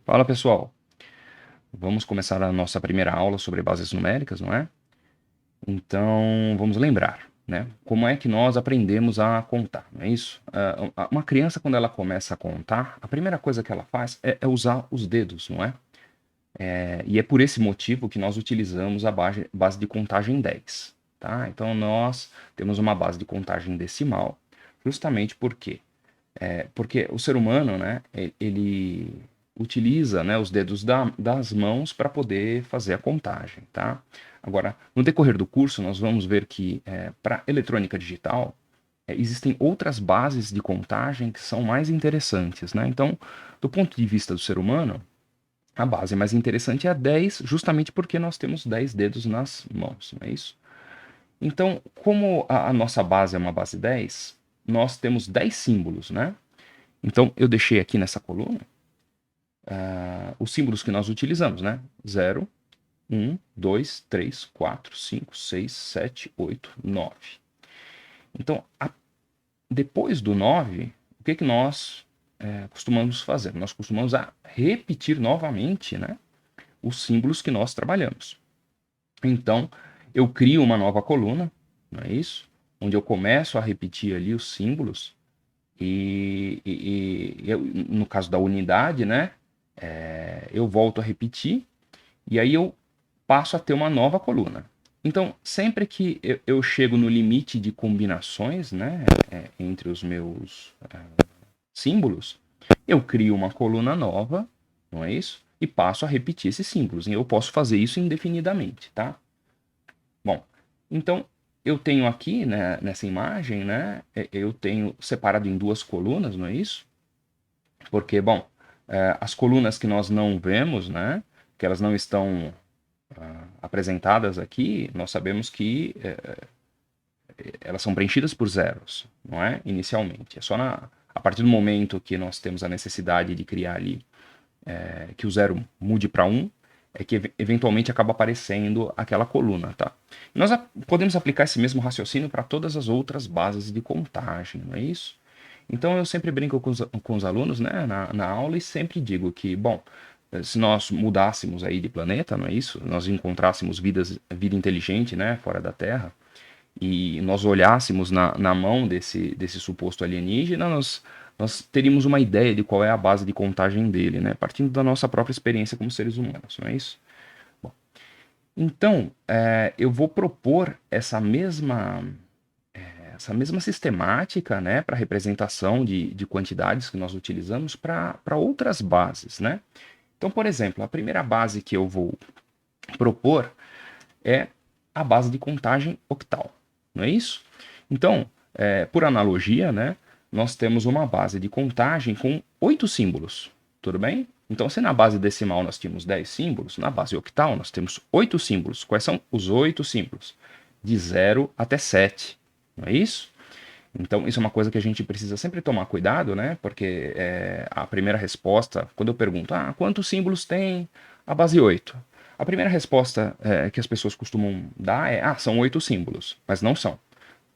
Fala pessoal, vamos começar a nossa primeira aula sobre bases numéricas, não é? Então vamos lembrar, né? Como é que nós aprendemos a contar, não é isso? Uma criança, quando ela começa a contar, a primeira coisa que ela faz é usar os dedos, não é? E é por esse motivo que nós utilizamos a base de contagem 10, tá? Então nós temos uma base de contagem decimal, justamente porque o ser humano, né, ele utiliza, né, os dedos das mãos para poder fazer a contagem, tá? Agora, no decorrer do curso, nós vamos ver que para eletrônica digital existem outras bases de contagem que são mais interessantes, né? Então, do ponto de vista do ser humano, a base mais interessante é a 10, justamente porque nós temos 10 dedos nas mãos, não é isso? Então, como a nossa base é uma base 10, nós temos 10 símbolos, né? Então, eu deixei aqui nessa coluna os símbolos que nós utilizamos, né? 0, 1, 2, 3, 4, 5, 6, 7, 8, 9. Então, depois do 9, o que nós costumamos fazer? Nós costumamos repetir novamente, né, os símbolos que nós trabalhamos. Então, eu crio uma nova coluna, não é isso? Onde eu começo a repetir ali os símbolos no caso da unidade, né? Eu volto a repetir e aí eu passo a ter uma nova coluna. Então, sempre que eu chego no limite de combinações, né, entre os meus símbolos, eu crio uma coluna nova, não é isso? E passo a repetir esses símbolos. E eu posso fazer isso indefinidamente, tá? Bom, então eu tenho aqui, né, nessa imagem, né, eu tenho separado em duas colunas, não é isso? Porque, bom, as colunas que nós não vemos, né, que elas não estão apresentadas aqui, nós sabemos que elas são preenchidas por zeros, não é? Inicialmente. É só a partir do momento que nós temos a necessidade de criar ali que o zero mude para 1, é que eventualmente acaba aparecendo aquela coluna, tá? Nós podemos aplicar esse mesmo raciocínio para todas as outras bases de contagem, não é isso? Então eu sempre brinco com os alunos, né, na aula e sempre digo que, bom, se nós mudássemos aí de planeta, não é isso? Nós encontrássemos vida inteligente, né, fora da Terra, e nós olhássemos na mão desse suposto alienígena, nós teríamos uma ideia de qual é a base de contagem dele, né? Partindo da nossa própria experiência como seres humanos, não é isso? Bom, então, eu vou propor essa mesma sistemática, né, para representação de quantidades que nós utilizamos para outras bases, né? Então, por exemplo, a primeira base que eu vou propor é a base de contagem octal, não é isso? Então, por analogia, né, nós temos uma base de contagem com 8 símbolos, tudo bem? Então, se na base decimal nós tínhamos 10 símbolos, na base octal nós temos 8 símbolos. Quais são os 8 símbolos? De 0 até 7, não é isso? Então, isso é uma coisa que a gente precisa sempre tomar cuidado, né? Porque a primeira resposta, quando eu pergunto, quantos símbolos tem a base 8? A primeira resposta que as pessoas costumam dar são 8 símbolos, mas não são,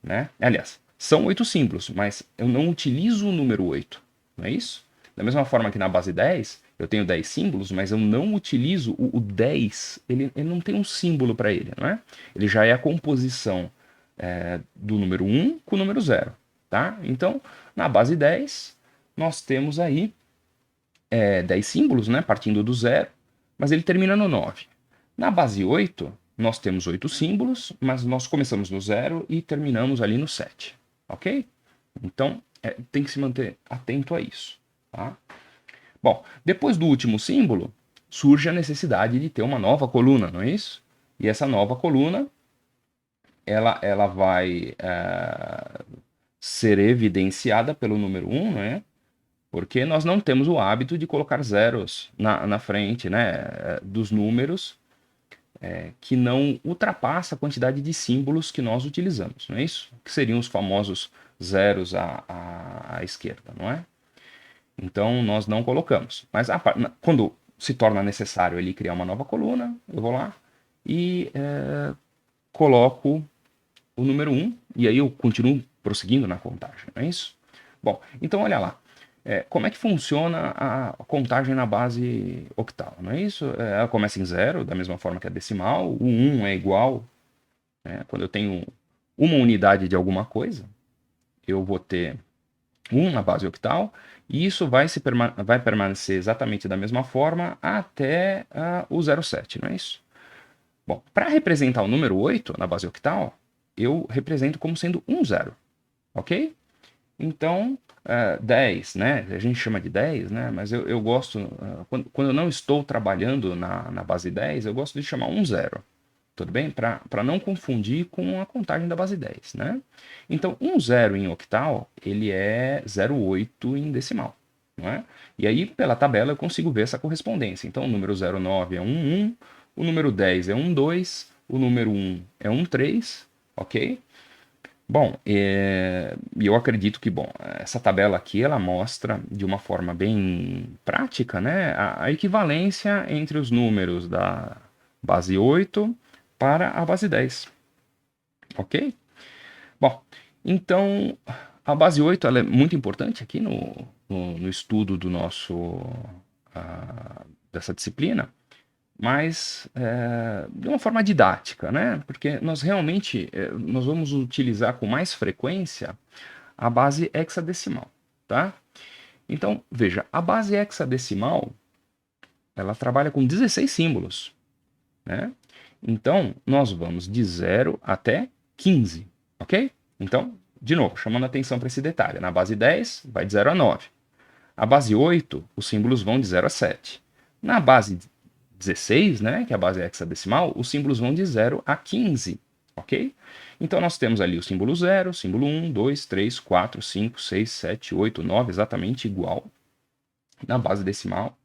né? Aliás, são 8 símbolos, mas eu não utilizo o número 8, não é isso? Da mesma forma que na base 10, eu tenho 10 símbolos, mas eu não utilizo o 10, ele não tem um símbolo para ele, não é? Ele já é a composição do número 1 com o número 0, tá? Então, na base 10, nós temos aí 10 símbolos, né? Partindo do 0, mas ele termina no 9. Na base 8, nós temos 8 símbolos, mas nós começamos no 0 e terminamos ali no 7, ok? Então, tem que se manter atento a isso, tá? Bom, depois do último símbolo, surge a necessidade de ter uma nova coluna, não é isso? E essa nova coluna, ela vai ser evidenciada pelo número 1, né? Porque nós não temos o hábito de colocar zeros na frente, né, dos números que não ultrapassa a quantidade de símbolos que nós utilizamos, não é isso? Que seriam os famosos zeros à esquerda, não é? Então nós não colocamos. Mas quando se torna necessário ali criar uma nova coluna, eu vou lá e coloco o número 1, e aí eu continuo prosseguindo na contagem, não é isso? Bom, então olha lá. como é que funciona a contagem na base octal, não é isso? Ela começa em zero, da mesma forma que a decimal, o 1 é igual, né? Quando eu tenho uma unidade de alguma coisa, eu vou ter 1 na base octal, e isso vai permanecer exatamente da mesma forma até o 0,7, não é isso? Bom, para representar o número 8 na base octal, eu represento como sendo um zero, ok? Então, 10, né? A gente chama de 10, né? Mas eu gosto, quando eu não estou trabalhando na base 10, eu gosto de chamar um zero. Tudo bem? Para não confundir com a contagem da base 10, né? Então, um zero em octal, ele é 0,8 em decimal, não é? E aí, pela tabela, eu consigo ver essa correspondência. Então, o número 0,9 é 1,1, o número 10 é 1,2, o número 1 é 1,3, ok? Bom, e eu acredito que, bom, essa tabela aqui, ela mostra de uma forma bem prática, né, a equivalência entre os números da base 8 para a base 10, ok? Bom, então, a base 8 ela é muito importante aqui no estudo do dessa disciplina, mas de uma forma didática, né? Porque nós realmente nós vamos utilizar com mais frequência a base hexadecimal, tá? Então, veja, a base hexadecimal, ela trabalha com 16 símbolos, né? Então, nós vamos de 0 até 15, ok? Então, de novo, chamando a atenção para esse detalhe. Na base 10, vai de 0 a 9. A base 8, os símbolos vão de 0 a 7. Na base 16, né, que é a base hexadecimal, os símbolos vão de 0 a 15, ok? Então nós temos ali o símbolo 0, símbolo 1, 2, 3, 4, 5, 6, 7, 8, 9, exatamente igual na base decimal.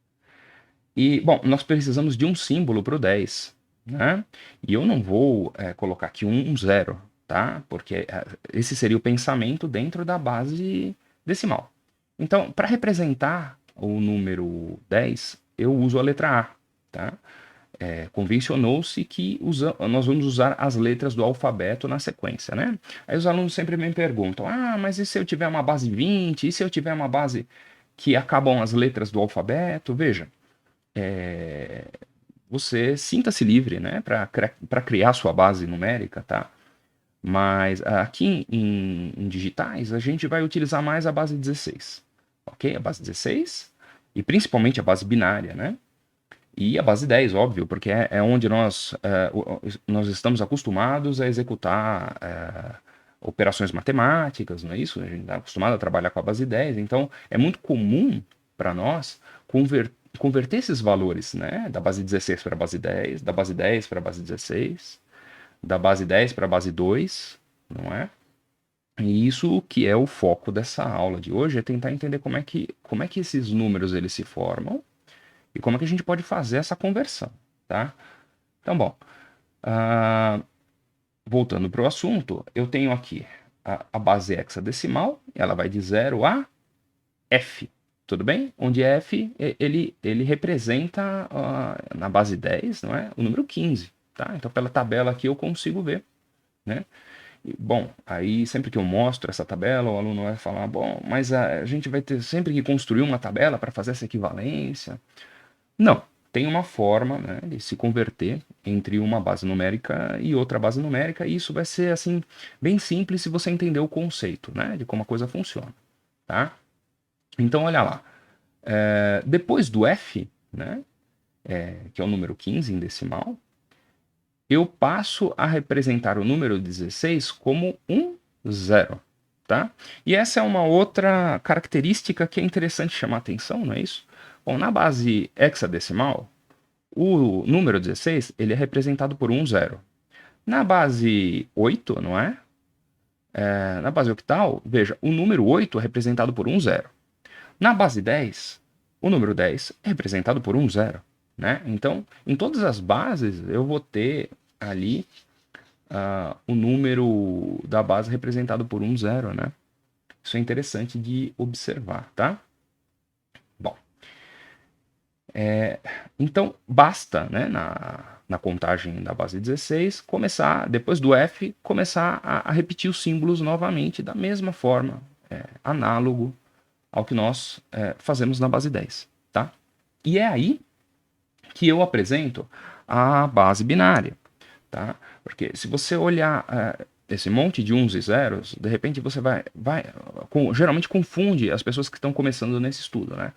E, bom, nós precisamos de um símbolo para o 10, né? E eu não vou colocar aqui um 0, tá? Porque esse seria o pensamento dentro da base decimal. Então, para representar o número 10, eu uso a letra A, tá? Convencionou-se que nós vamos usar as letras do alfabeto na sequência, né? Aí os alunos sempre me perguntam, mas e se eu tiver uma base 20? E se eu tiver uma base que acabam as letras do alfabeto? Veja, você sinta-se livre, né, para criar sua base numérica, tá? Mas aqui em digitais, a gente vai utilizar mais a base 16, ok? A base 16 e principalmente a base binária, né? E a base 10, óbvio, porque é onde nós estamos acostumados a executar operações matemáticas, não é isso? A gente está acostumado a trabalhar com a base 10, então é muito comum para nós converter esses valores, né? Da base 16 para a base 10, da base 10 para a base 16, da base 10 para a base 2, não é? E isso que é o foco dessa aula de hoje, é tentar entender como é que esses números eles se formam e como é que a gente pode fazer essa conversão, tá? Então, bom, ah, voltando para o assunto, eu tenho aqui a base hexadecimal, ela vai de 0 a F, tudo bem? Onde F, ele representa, na base 10, não é? O número 15, tá? Então, pela tabela aqui eu consigo ver, né? E, bom, aí sempre que eu mostro essa tabela, o aluno vai falar, bom, mas a gente vai ter sempre que construir uma tabela para fazer essa equivalência. Não, tem uma forma, né, de se converter entre uma base numérica e outra base numérica, e isso vai ser assim bem simples se você entender o conceito, né, de como a coisa funciona, tá? Então, olha lá, depois do F, né, que é o número 15 em decimal, eu passo a representar o número 16 como um zero, tá? E essa é uma outra característica que é interessante chamar atenção, não é isso? Bom, na base hexadecimal, o número 16 ele é representado por um zero. Na base 8, não é? Na base octal, veja, o número 8 é representado por um zero. Na base 10, o número 10 é representado por um zero. Né? Então, em todas as bases, eu vou ter ali o número da base representado por um zero. Né? Isso é interessante de observar. Tá? Bom, então, basta, né, na contagem da base 16, começar, depois do F, começar a repetir os símbolos novamente, da mesma forma, análogo ao que nós fazemos na base 10, tá? E é aí que eu apresento a base binária, tá? Porque se você olhar esse monte de uns e zeros, de repente você geralmente confunde as pessoas que estão começando nesse estudo, né?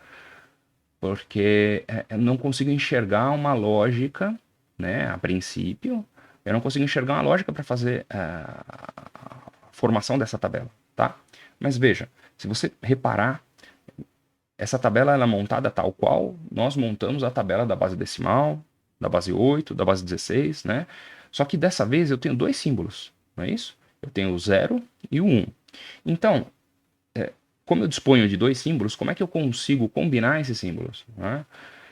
Porque eu não consigo enxergar uma lógica, né? A princípio, eu não consigo enxergar uma lógica para fazer a formação dessa tabela, tá? Mas veja, se você reparar, essa tabela ela é montada tal qual nós montamos a tabela da base decimal, da base 8, da base 16, né? Só que dessa vez eu tenho dois símbolos, não é isso? Eu tenho o 0 e o 1. Então, como eu disponho de dois símbolos, como é que eu consigo combinar esses símbolos? Né?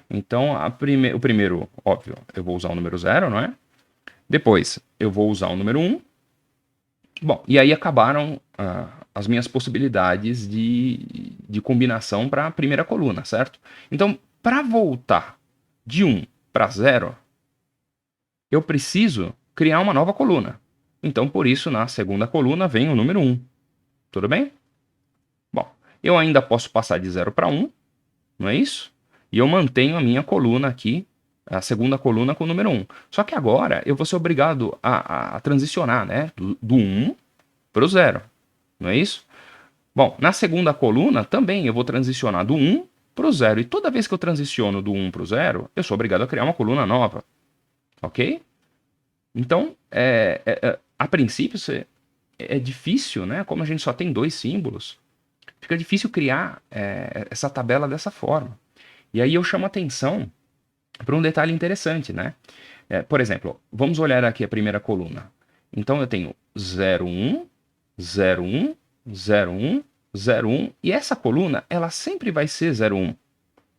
Então, o primeiro, óbvio, eu vou usar o número 0, não é? Depois, eu vou usar o número 1. Bom, e aí acabaram as minhas possibilidades de combinação para a primeira coluna, certo? Então, para voltar de 1 para 0, eu preciso criar uma nova coluna. Então, por isso, na segunda coluna vem o número 1. Tudo bem? Bom, eu ainda posso passar de 0 para 1, não é isso? E eu mantenho a minha coluna aqui, a segunda coluna com o número 1. Só que agora eu vou ser obrigado a transicionar, né? Do 1 para o 0, não é isso? Bom, na segunda coluna também eu vou transicionar do 1 para o 0. E toda vez que eu transiciono do 1 para o 0, eu sou obrigado a criar uma coluna nova. Ok? Então, a princípio, é difícil, né? Como a gente só tem dois símbolos, fica difícil criar essa tabela dessa forma. E aí eu chamo atenção para um detalhe interessante, né? Por exemplo, vamos olhar aqui a primeira coluna. Então eu tenho 0, 1, 0, 1, 0, 1, 0, 1, e essa coluna ela sempre vai ser 0, 1,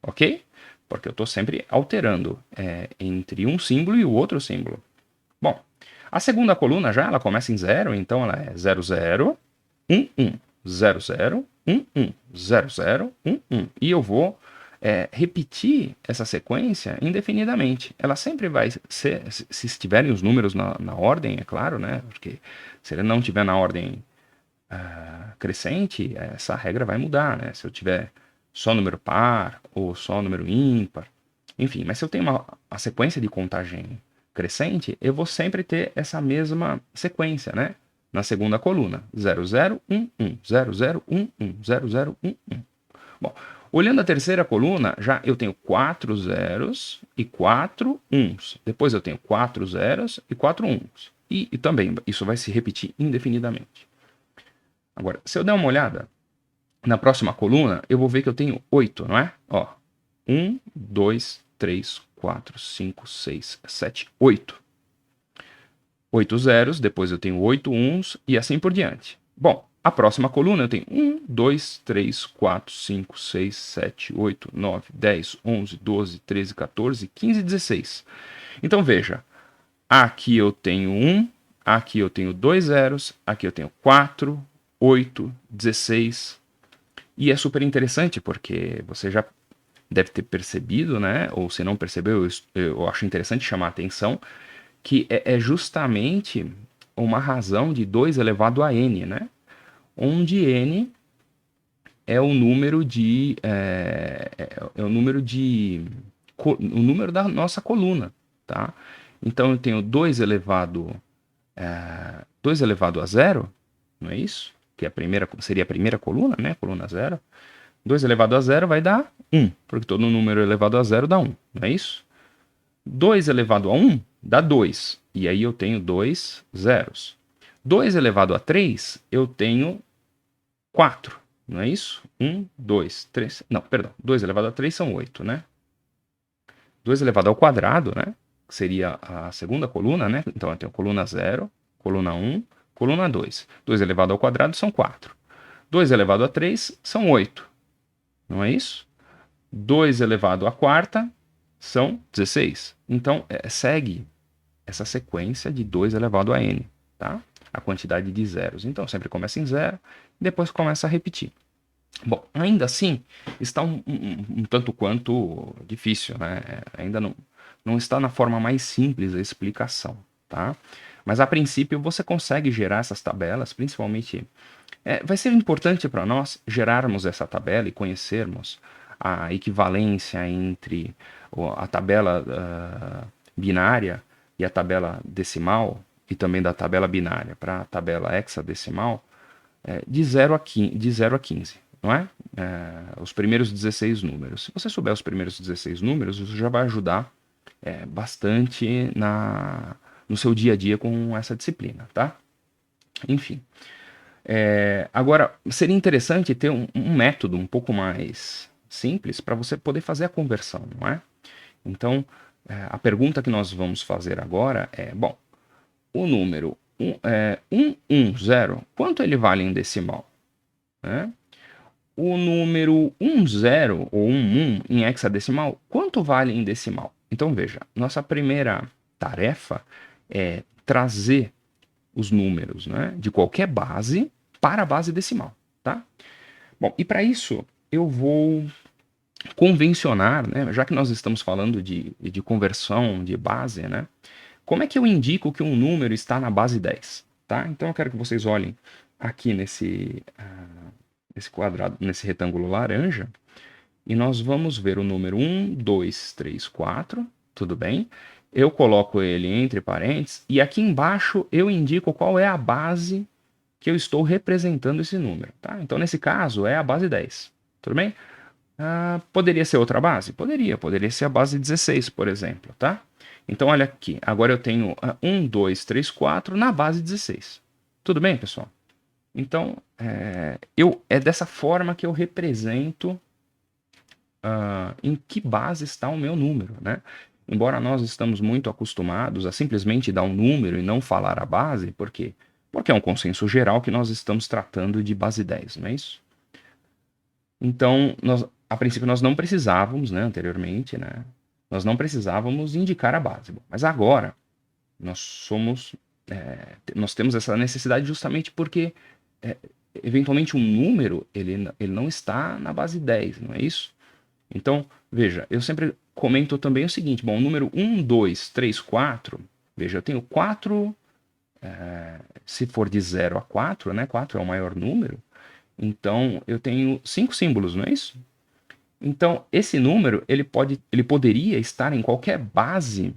ok? Porque eu estou sempre alterando entre um símbolo e o outro símbolo. Bom, a segunda coluna já ela começa em 0, então ela é 0, 0, 1, 1, 0, 0, 1, 1, 0, 0, 1, 1. E eu vou repetir essa sequência indefinidamente. Ela sempre vai ser, se estiverem os números na ordem, é claro, né? Porque se ele não estiver na ordem crescente, essa regra vai mudar, né? Se eu tiver só número par ou só número ímpar, enfim. Mas se eu tenho a sequência de contagem crescente, eu vou sempre ter essa mesma sequência, né? Na segunda coluna, 0, 0, 1, 1, 0, 0, 1, 1, 0, 0, 1, 1. Bom, olhando a terceira coluna, já eu tenho 4 zeros e 4 uns. Depois eu tenho 4 zeros e 4 uns. E também isso vai se repetir indefinidamente. Agora, se eu der uma olhada na próxima coluna, eu vou ver que eu tenho 8, não é? Ó, 1, 2, 3, 4, 5, 6, 7, 8. 8 zeros, depois eu tenho 8 uns e assim por diante. Bom, a próxima coluna eu tenho 1, 2, 3, 4, 5, 6, 7, 8, 9, 10, 11, 12, 13, 14, 15, 16. Então veja, aqui eu tenho 1, aqui eu tenho 2 zeros, aqui eu tenho 4, 8, 16. E é super interessante porque você já deve ter percebido, né? Ou se não percebeu, eu acho interessante chamar a atenção que é justamente uma razão de 2 elevado a n, né? Onde n é o número o número da nossa coluna, tá? Então eu tenho 2 elevado a 0, não é isso? Que seria a primeira coluna, né? Coluna 0. 2 elevado a 0 vai dar 1, porque todo número elevado a 0 dá 1, não é isso? 2 elevado a 1 dá 2, e aí eu tenho 2 zeros. 2 elevado a 3, eu tenho 4, não é isso? 1, 2, 3, não, perdão, 2 elevado a 3 são 8, né? 2 elevado ao quadrado, né? Que seria a segunda coluna, né? Então eu tenho coluna 0, coluna 1, coluna 2. 2 elevado ao quadrado são 4. 2 elevado a 3 são 8, não é isso? 2 elevado à quarta são 16. Então, segue essa sequência de 2 elevado a n, tá? A quantidade de zeros. Então, sempre começa em 0 e depois começa a repetir. Bom, ainda assim, está um tanto quanto difícil, né? Ainda não está na forma mais simples a explicação, tá? Mas, a princípio, você consegue gerar essas tabelas, principalmente vai ser importante para nós gerarmos essa tabela e conhecermos a equivalência entre a tabela binária e a tabela decimal, e também da tabela binária para a tabela hexadecimal, de 0 a 15, não é? Os primeiros 16 números. Se você souber os primeiros 16 números, isso já vai ajudar bastante no seu dia a dia com essa disciplina, tá? Enfim. Agora, seria interessante ter um método um pouco mais simples para você poder fazer a conversão, não é? Então, a pergunta que nós vamos fazer agora é, bom, o número 110, quanto ele vale em decimal? Né? O número 10 ou 11 em hexadecimal, quanto vale em decimal? Então, veja, nossa primeira tarefa é trazer os números, né, de qualquer base para a base decimal, tá? Bom, e para isso eu vou convencionar, né, já que nós estamos falando de conversão de base, né, como é que eu indico que um número está na base 10? Tá? Então eu quero que vocês olhem aqui nesse quadrado, nesse retângulo laranja, e nós vamos ver o número 1, 2, 3, 4, tudo bem? Eu coloco ele entre parênteses, e aqui embaixo eu indico qual é a base que eu estou representando esse número. Tá? Então nesse caso é a base 10, tudo bem? Poderia ser outra base? Poderia ser a base 16, por exemplo, tá? Então, olha aqui, agora eu tenho 1, 2, 3, 4 na base 16. Tudo bem, pessoal? Então, é dessa forma que eu represento em que base está o meu número, né? Embora nós estamos muito acostumados a simplesmente dar um número e não falar a base, por quê? Porque é um consenso geral que nós estamos tratando de base 10, não é isso? Então, a princípio nós não precisávamos, né, anteriormente, né, nós não precisávamos indicar a base. Mas agora, nós temos essa necessidade justamente porque, eventualmente, um número, ele não está na base 10, não é isso? Então, veja, eu sempre comento também o seguinte, bom, o número 1, 2, 3, 4, veja, eu tenho 4, se for de 0 a 4, né, 4 é o maior número, então eu tenho 5 símbolos, não é isso? Então, esse número, ele poderia estar em qualquer base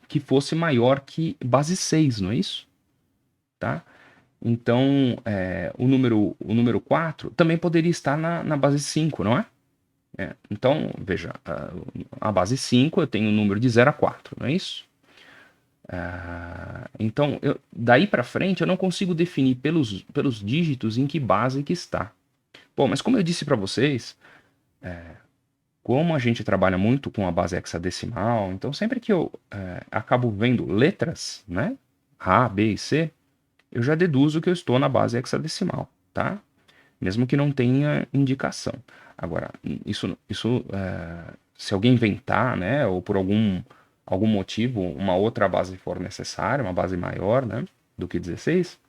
que fosse maior que base 6, não é isso? Tá? Então, o número 4 também poderia estar na base 5, não é? Então, veja, a base 5 eu tenho o número de 0 a 4, não é isso? Então, daí para frente eu não consigo definir pelos dígitos em que base que está. Bom, mas como eu disse para vocês, como a gente trabalha muito com a base hexadecimal, então sempre que eu acabo vendo letras, né, A, B e C, eu já deduzo que eu estou na base hexadecimal, tá? Mesmo que não tenha indicação. Agora, isso se alguém inventar, né, ou por algum motivo uma outra base for necessária, uma base maior, né, do que 16,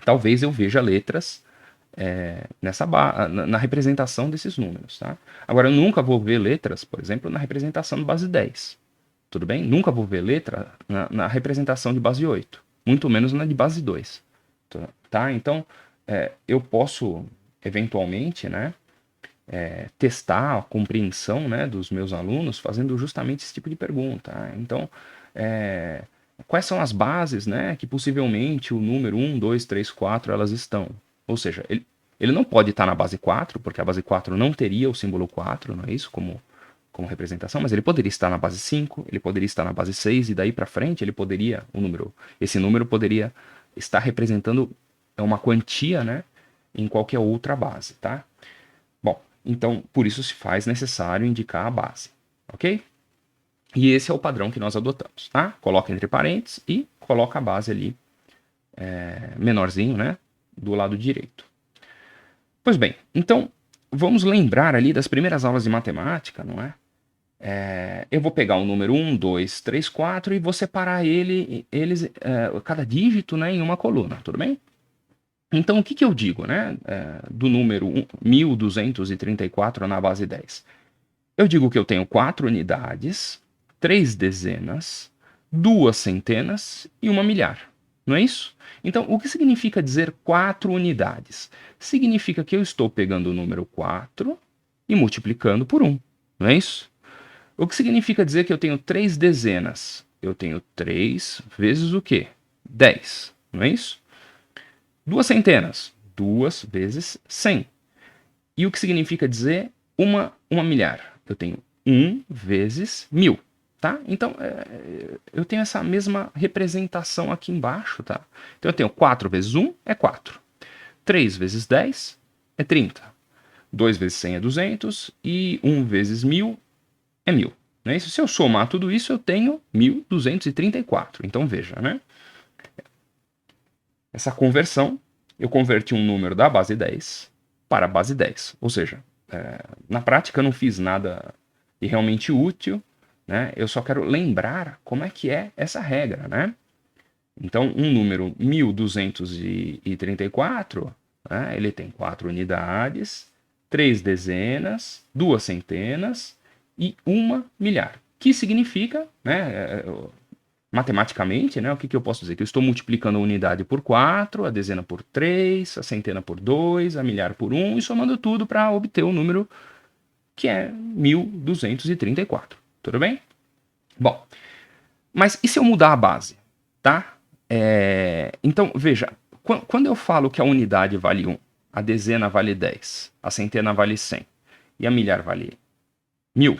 talvez eu veja letras na representação desses números, tá? Agora, eu nunca vou ver letras, por exemplo, na representação de base 10, tudo bem? Nunca vou ver letra na representação de base 8, muito menos na de base 2, tá? Então, eu posso, eventualmente, né, testar a compreensão, né, dos meus alunos fazendo justamente esse tipo de pergunta. Então, quais são as bases, né, que possivelmente o número 1, 2, 3, 4 elas estão? Ou seja, ele não pode estar na base 4, porque a base 4 não teria o símbolo 4, não é isso? Como representação, mas ele poderia estar na base 5, ele poderia estar na base 6, e daí para frente esse número poderia estar representando uma quantia, né, em qualquer outra base, tá? Bom, então por isso se faz necessário indicar a base, ok? E esse é o padrão que nós adotamos, tá? Coloca entre parênteses e coloca a base ali, menorzinho, né, do lado direito. Pois bem, então vamos lembrar ali das primeiras aulas de matemática, não é? Eu vou pegar o número 1, 2, 3, 4 e vou separar cada dígito, né, em uma coluna, tudo bem? Então, o que eu digo, né, do número 1234 na base 10? Eu digo que eu tenho 4 unidades, 3 dezenas, 2 centenas e 1 milhar. não é isso? Então, o que significa dizer 4 unidades? Significa que eu estou pegando o número 4 e multiplicando por 1, não é isso? O que significa dizer que eu tenho 3 dezenas? Eu tenho 3 vezes o quê? 10, não é isso? 2 centenas, 2 vezes 100. E o que significa dizer uma milhar? Eu tenho 1 vezes 1000, tá? Então, eu tenho essa mesma representação aqui embaixo, tá? Então, eu tenho 4 vezes 1 é 4. 3 vezes 10 é 30. 2 vezes 100 é 200. E 1 vezes 1000 é 1000. Né? Se eu somar tudo isso, eu tenho 1234. Então, veja, né? Essa conversão, eu converti um número da base 10 para a base 10. Ou seja, na prática eu não fiz nada de realmente útil, né? Eu só quero lembrar como é que é essa regra, né? Então, um número 1234, né, ele tem 4 unidades, 3 dezenas, 2 centenas e 1 milhar. Que significa, né, matematicamente, né, o que eu posso dizer? Que eu estou multiplicando a unidade por 4, a dezena por 3, a centena por 2, a milhar por 1 e somando tudo para obter o número que é 1234. Tudo bem? Bom, mas e se eu mudar a base? Tá? Então, veja, quando eu falo que a unidade vale 1, a dezena vale 10, a centena vale 100 e a milhar vale 1000,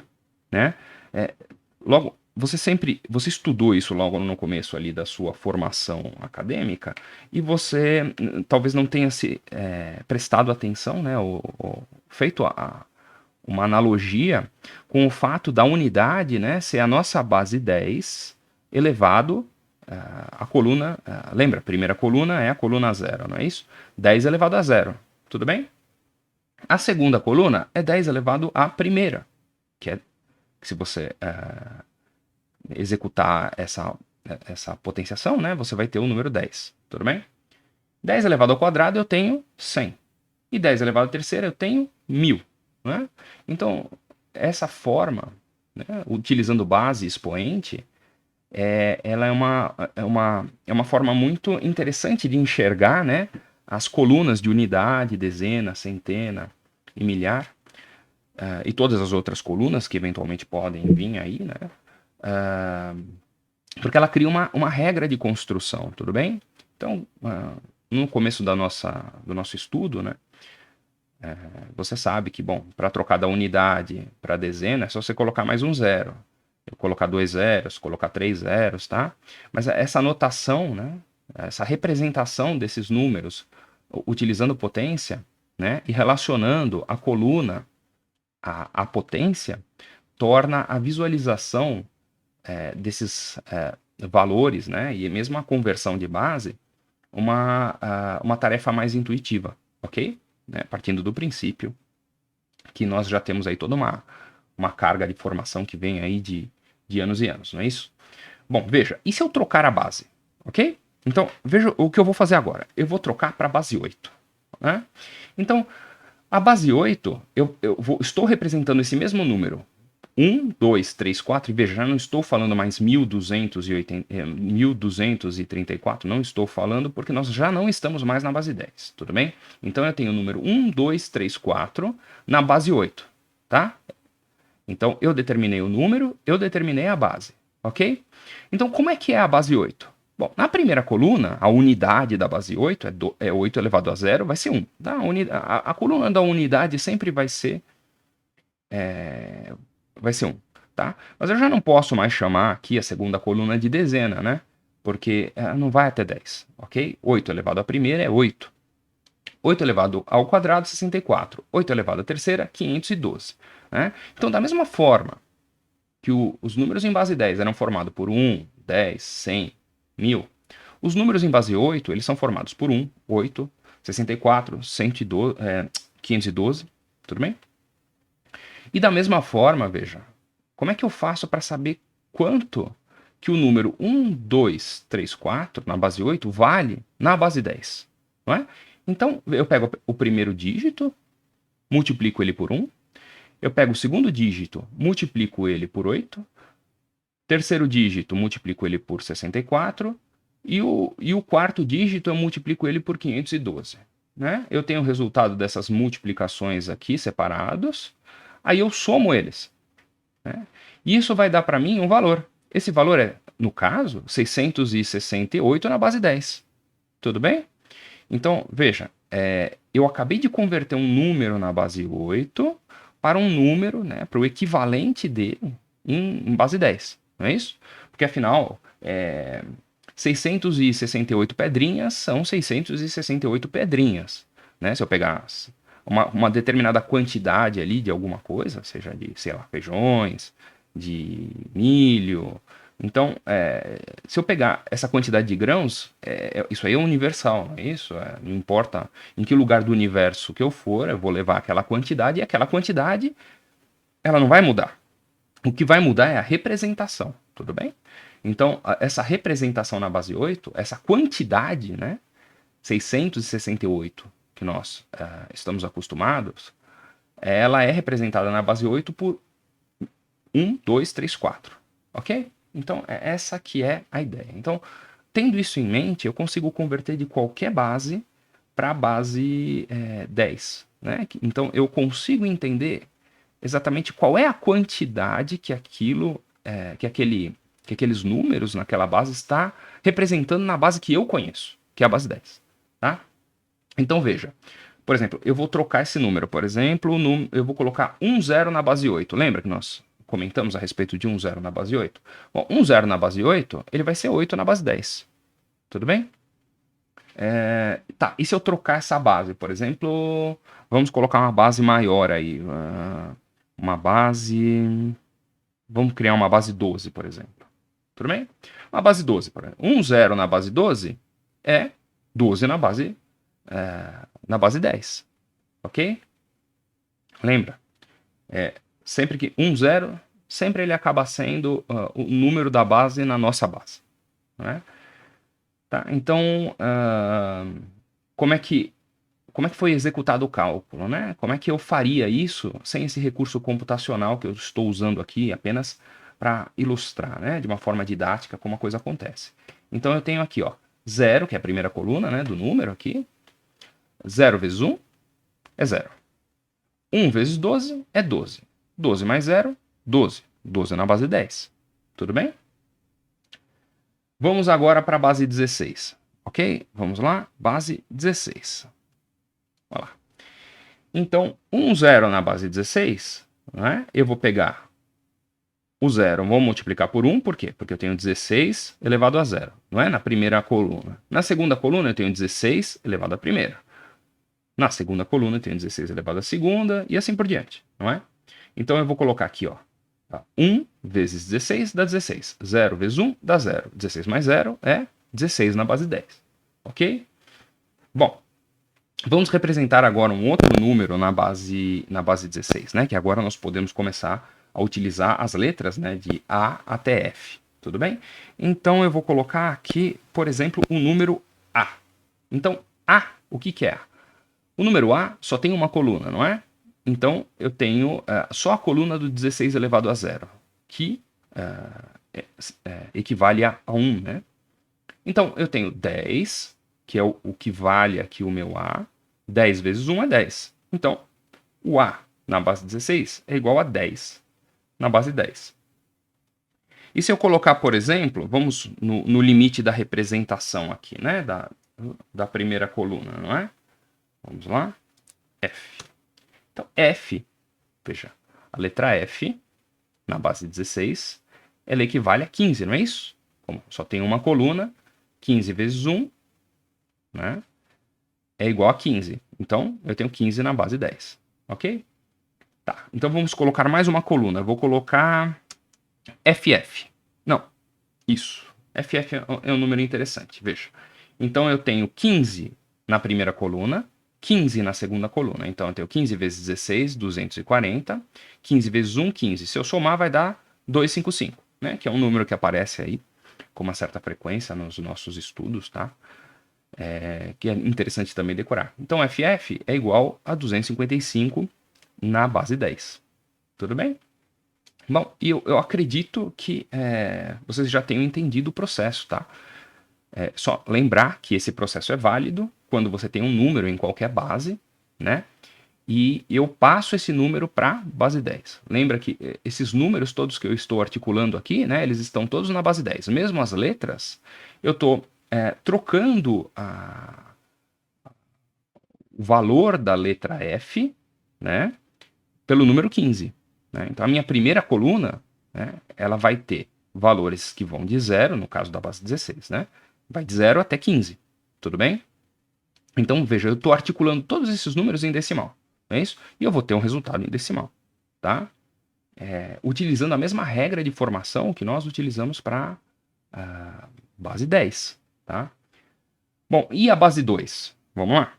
né? Logo, você estudou isso logo no começo ali da sua formação acadêmica e você talvez não tenha se prestado atenção, né? Ou feito uma analogia com o fato da unidade, né, ser a nossa base 10 elevado a coluna, lembra, a primeira coluna é a coluna 0, não é isso? 10 elevado a 0, tudo bem? A segunda coluna é 10 elevado à primeira, que é, se você executar essa potenciação, né, você vai ter o número 10, tudo bem? 10 elevado ao quadrado eu tenho 100, e 10 elevado à terceira eu tenho 1000, né? Então, essa forma, né, utilizando base e expoente, ela é uma forma muito interessante de enxergar, né, as colunas de unidade, dezena, centena e milhar, e todas as outras colunas que eventualmente podem vir aí, né, porque ela cria uma regra de construção, tudo bem? Então, no começo do nosso estudo, né, você sabe que, bom, para trocar da unidade para dezena é só você colocar mais um zero. Eu colocar 2 zeros, colocar 3 zeros, tá? Mas essa anotação, né, essa representação desses números utilizando potência, né, e relacionando a coluna à potência, torna a visualização desses valores, né, e mesmo a conversão de base, uma tarefa mais intuitiva, ok? Né, partindo do princípio que nós já temos aí toda uma carga de formação que vem aí de anos e anos, não é isso? Bom, veja, e se eu trocar a base, ok? Então, veja o que eu vou fazer agora. Eu vou trocar para a base 8, né? Então, a base 8, estou representando esse mesmo número, 1, 2, 3, 4, e veja, já não estou falando mais 1234, não estou falando porque nós já não estamos mais na base 10, tudo bem? Então eu tenho o número 1, 2, 3, 4 na base 8, tá? Então eu determinei o número, eu determinei a base, ok? Então como é que é a base 8? Bom, na primeira coluna, a unidade da base 8 é 8 elevado a 0, vai ser 1. Tá? A coluna da unidade sempre vai ser 1, tá? Mas eu já não posso mais chamar aqui a segunda coluna de dezena, né? Porque não vai até 10, ok? 8 elevado à primeira é 8. 8 elevado ao quadrado, 64. 8 elevado à terceira, 512. Né? Então, da mesma forma que os números em base 10 eram formados por 1, 10, 100, 1000, os números em base 8 eles são formados por 1, 8, 64, 112, 512, tudo bem? E da mesma forma, veja, como é que eu faço para saber quanto que o número 1, 2, 3, 4 na base 8 vale na base 10? Não é? Então, eu pego o primeiro dígito, multiplico ele por 1, eu pego o segundo dígito, multiplico ele por 8, terceiro dígito, multiplico ele por 64, E o quarto dígito eu multiplico ele por 512. Né? Eu tenho o resultado dessas multiplicações aqui separados, aí eu somo eles. Né? E isso vai dar para mim um valor. Esse valor é, no caso, 668 na base 10. Tudo bem? Então, veja, eu acabei de converter um número na base 8 para um número, né, para o equivalente dele em base 10. Não é isso? Porque, afinal, 668 pedrinhas são 668 pedrinhas. Né? Se eu pegar uma determinada quantidade ali de alguma coisa, seja de, sei lá, feijões, de milho. Então, se eu pegar essa quantidade de grãos, isso aí é universal, não é isso? Não importa em que lugar do universo que eu for, eu vou levar aquela quantidade e aquela quantidade ela não vai mudar. O que vai mudar é a representação, tudo bem? Então, essa representação na base 8, essa quantidade, né, 668, que nós estamos acostumados, ela é representada na base 8 por 1, 2, 3, 4, ok? Então, essa que é a ideia. Então, tendo isso em mente, eu consigo converter de qualquer base para a base 10. Né? Então, eu consigo entender exatamente qual é a quantidade que aqueles números naquela base está representando na base que eu conheço, que é a base 10. Tá? Então, veja. Por exemplo, eu vou trocar esse número. Por exemplo, eu vou colocar 1 0 na base 8. Lembra que nós comentamos a respeito de 1 0 na base 8? Bom, 1 0 na base 8, ele vai ser 8 na base 10. Tudo bem? Tá, e se eu trocar essa base? Por exemplo, vamos colocar uma base maior aí. Uma base... Vamos criar uma base 12, por exemplo. Tudo bem? Uma base 12, por exemplo. 1 0 na base 12 é 12 na base 10. Ok? Lembra? Sempre que 1 0, sempre ele acaba sendo o número da base na nossa base. Não é? Tá? Então, como é que foi executado o cálculo? Né? Como é que eu faria isso sem esse recurso computacional que eu estou usando aqui apenas para ilustrar, né? De uma forma didática como a coisa acontece? Então, eu tenho aqui, ó, 0, que é a primeira coluna, né, do número aqui. 0 vezes 1 é 0. 1 vezes 12 é 12. 12 mais 0, 12. 12 na base 10. Tudo bem? Vamos agora para a base 16. Ok? Vamos lá? Base 16. Olha lá. Então, 1 0 na base 16, né? Eu vou pegar o 0, vou multiplicar por 1, por quê? Porque eu tenho 16 elevado a 0, não é? Na primeira coluna. Na segunda coluna eu tenho 16 elevado à primeira. Na segunda coluna eu tenho 16 elevado à segunda e assim por diante, não é? Então eu vou colocar aqui, ó, 1 vezes 16 dá 16. 0 vezes 1 dá 0. 16 mais 0 é 16 na base 10. Ok? Bom, vamos representar agora um outro número na base 16, né? Que agora nós podemos começar a utilizar as letras, né, de A até F. Tudo bem? Então eu vou colocar aqui, por exemplo, o número A. Então, A, o que é A? O número A só tem uma coluna, não é? Então, eu tenho só a coluna do 16 elevado a 0, que equivale a 1, né? Então, eu tenho 10, que é o que vale aqui o meu A. 10 vezes 1 é 10. Então, o A na base 16 é igual a 10 na base 10. E se eu colocar, por exemplo, vamos no limite da representação aqui, né? Da primeira coluna, não é? Vamos lá. F. Então, F, veja, a letra F, na base 16, ela equivale a 15, não é isso? Como só tem uma coluna, 15 vezes 1, né, é igual a 15. Então, eu tenho 15 na base 10, ok? Tá, então vamos colocar mais uma coluna. Eu vou colocar FF. Não, isso. FF é um número interessante, veja. Então, eu tenho 15 na primeira coluna, 15 na segunda coluna. Então, eu tenho 15 vezes 16, 240. 15 vezes 1, 15. Se eu somar, vai dar 255, né? Que é um número que aparece aí com uma certa frequência nos nossos estudos, tá? Que é interessante também decorar. Então, FF é igual a 255 na base 10. Tudo bem? Bom, e eu acredito que vocês já tenham entendido o processo, tá? só lembrar que esse processo é válido quando você tem um número em qualquer base, né? E eu passo esse número para base 10. Lembra que esses números todos que eu estou articulando aqui, né, eles estão todos na base 10. Mesmo as letras, eu estou trocando o valor da letra F, né, pelo número 15. Né? Então, a minha primeira coluna, né, ela vai ter valores que vão de 0, no caso da base 16, né? Vai de 0 até 15, tudo bem? Então, veja, eu estou articulando todos esses números em decimal, não é isso? E eu vou ter um resultado em decimal, tá? Utilizando a mesma regra de formação que nós utilizamos para a base 10, tá? Bom, e a base 2? Vamos lá?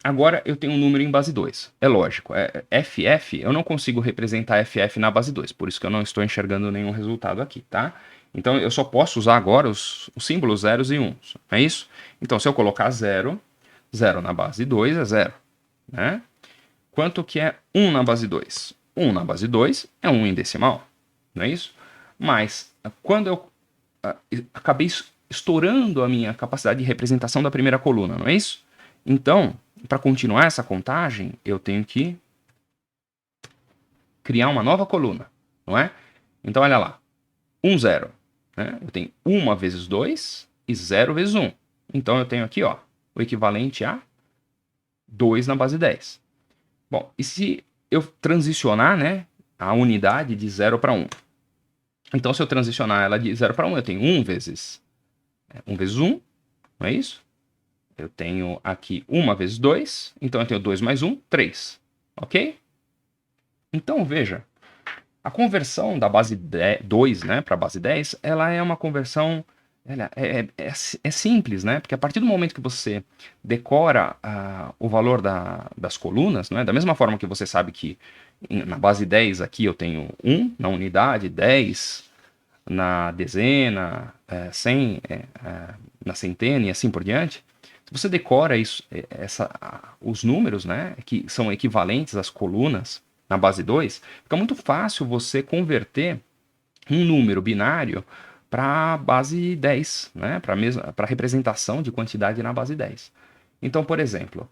Agora eu tenho um número em base 2. É lógico, FF, eu não consigo representar FF na base 2, por isso que eu não estou enxergando nenhum resultado aqui, tá? Então eu só posso usar agora os símbolos zeros e uns, é isso? Então se eu colocar 0, 0 na base 2 é 0, né? Quanto que é 1 na base 2? 1 na base 2 é 1 em decimal, não é isso? Mas quando eu acabei estourando a minha capacidade de representação da primeira coluna, não é isso? Então, para continuar essa contagem, eu tenho que criar uma nova coluna, não é? Então, olha lá. 1, 0. Né? Eu tenho 1 vezes 2 e 0 vezes 1. Então, eu tenho aqui ó, o equivalente a 2 na base 10. Bom, e se eu transicionar, né, a unidade de 0 para 1? Então, se eu transicionar ela de 0 para 1, eu tenho 1 vezes 1, não é isso? Eu tenho aqui 1 vezes 2, então eu tenho 2 mais 1, 3. Ok? Então, veja, a conversão da base 2 né, para a base 10, ela é uma conversão é simples, né? Porque a partir do momento que você decora o valor das colunas, né, da mesma forma que você sabe que na base 10 aqui eu tenho 1 na unidade, 10 na dezena, 100 na centena e assim por diante, se você decora isso, os números, né, que são equivalentes às colunas na base 2, fica muito fácil você converter um número binário para a base 10, né, para a representação de quantidade na base 10. Então, por exemplo,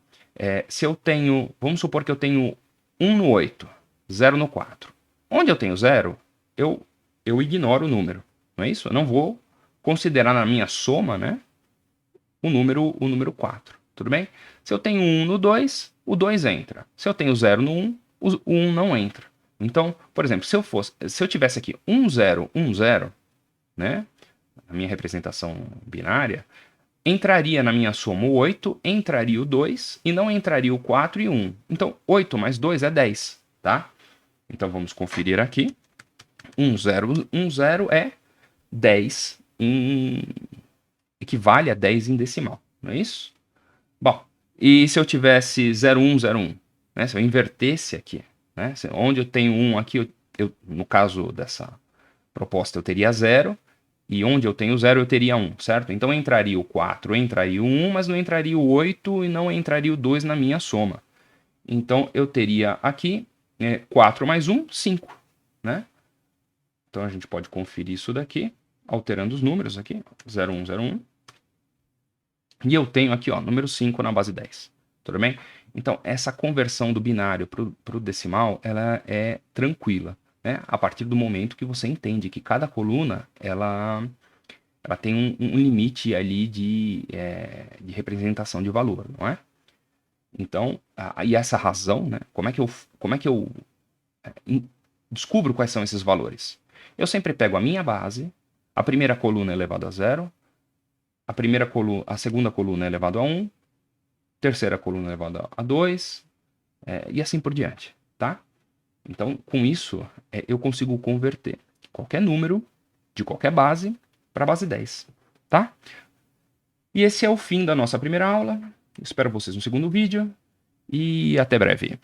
se eu tenho, vamos supor que eu tenho 1 no 8, 0 no 4. Onde eu tenho 0, eu ignoro o número, não é isso? Eu não vou considerar na minha soma, né, o número 4, tudo bem? Se eu tenho 1 no 2, o 2 entra. Se eu tenho 0 no 1, o 1 não entra. Então, por exemplo, se eu tivesse aqui 1, 0, 1, 0, né, a minha representação binária, entraria na minha soma o 8, entraria o 2 e não entraria o 4 e 1. Então, 8 mais 2 é 10, tá? Então, vamos conferir aqui. 1, 0, 1, 0 é 10 equivale a 10 em decimal, não é isso? Bom, e se eu tivesse 0101, né? Se eu invertesse aqui, né? Onde eu tenho 1 aqui, no caso dessa proposta, eu teria 0, e onde eu tenho 0, eu teria 1, certo? Então entraria o 4, entraria o 1, mas não entraria o 8 e não entraria o 2 na minha soma. Então eu teria aqui 4 mais 1, 5, né? Então a gente pode conferir isso daqui, alterando os números aqui, 0101. E eu tenho aqui, ó, número 5 na base 10. Tudo bem? Então, essa conversão do binário para o decimal, ela é tranquila, né? A partir do momento que você entende que cada coluna, ela tem um limite ali de representação de valor, não é? Então, e essa razão, né? Como é que eu descubro quais são esses valores? Eu sempre pego a minha base, a primeira coluna elevado a 0, a segunda coluna é elevado a 1, terceira coluna é elevado a 2, e assim por diante, tá? Então, com isso, eu consigo converter qualquer número de qualquer base para a base 10, tá? E esse é o fim da nossa primeira aula. Espero vocês no segundo vídeo e até breve.